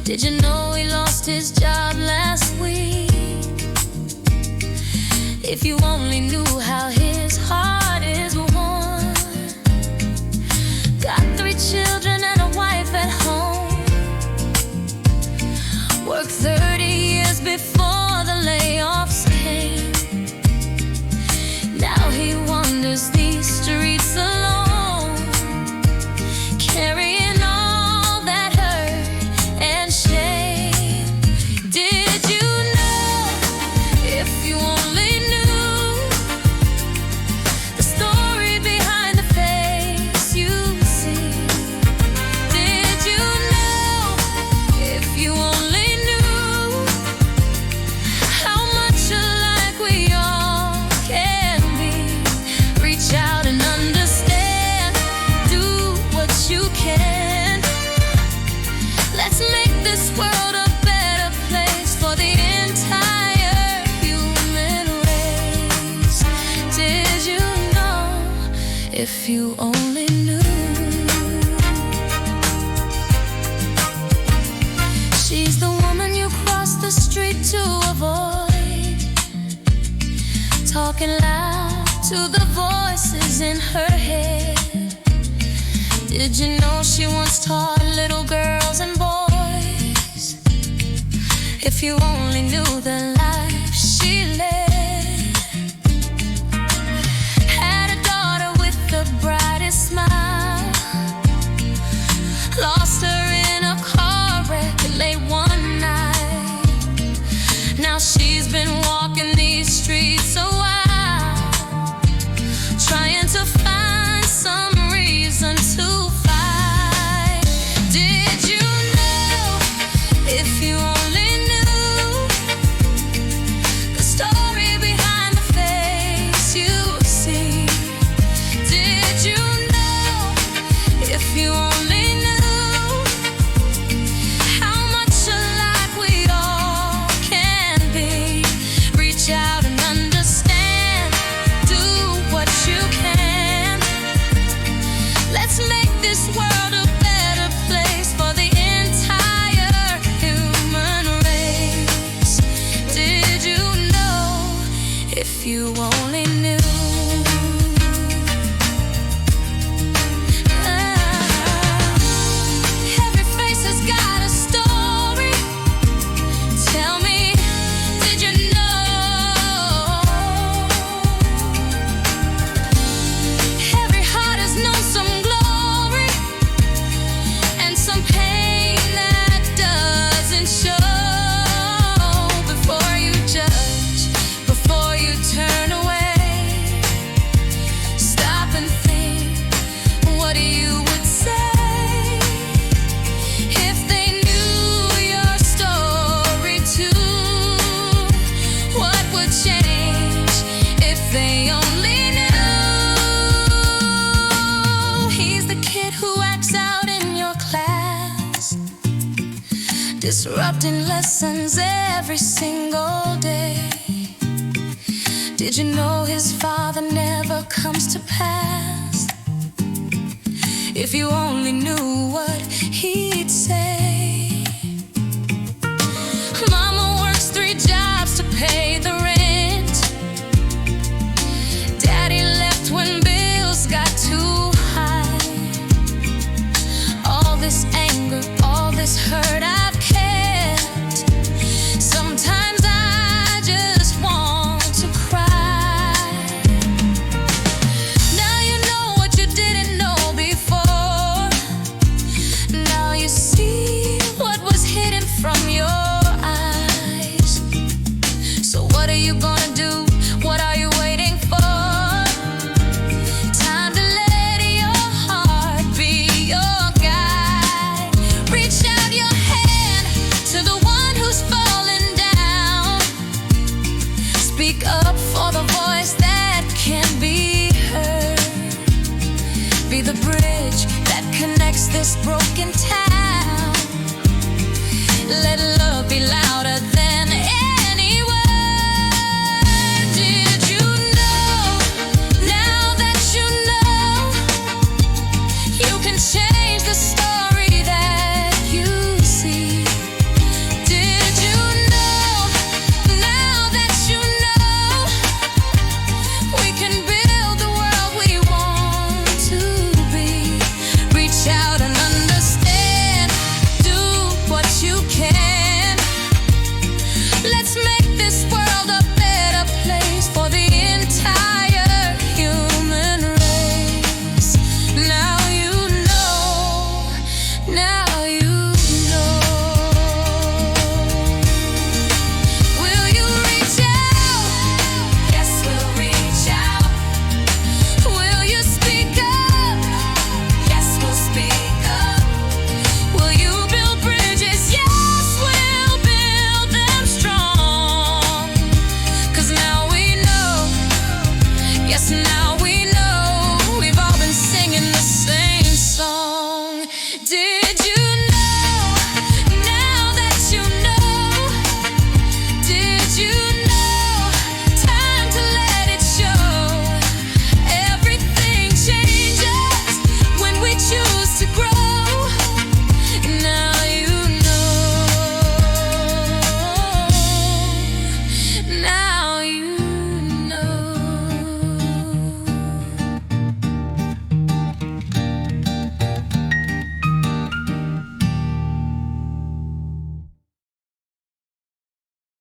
Did you know he lost his job last week? If you only knew how his heart is worn. Got 3 children and a wife at home. Worked 30 years before the layoffs came. Now he wanders these streets alone, carrying all that hurt and shame. Did you know, if you only knew the story behind the face you see? Did you know, if you only knew how much alike we all can be? Reach out and understand, do what you can. Let's make this world a better place for the entire human race. Did you know, if you only knew? She's the woman you cross the street to avoid, talking loud to the voices in her head. Did you know she once taught little girls and boys? If you only knew the life she led. Had a daughter with the brightest smile, lost her in a car wreck late one night. Now she's been walking these streets a while, trying to find some reason to fight. Did you know, if you only knew the story behind the face you see? Did you know, if you only knew how much alike we all can be? Reach out and understand, do what you can. Let's make this world a better place for the entire human race. Did you know, if you only knew? Every face has got a story. Tell me, did you know? Every heart has known some glory and some pain that doesn't show. Before you judge, before you turn away, stop and think what you would say if they knew your story too. What would change if they only knew? He's the kid who acts out in your class, disrupting lessons every single day. Did you know his father never comes to pass? If you only knew what he'd say. Mama works 3 jobs to pay the rent. Daddy left when bills got too high. All this anger, all this hurt I've kept. Sometimes I just want to cry. Now you know what you didn't know before. Now you see what was hidden from your eyes. So what are you gonna do? What are you waiting for? Time to let your heart be your guide. Reach out your hand to the one who's fallen down. Speak up for the voice that can be heard. Be the bridge that connects this broken town. Let love be loud.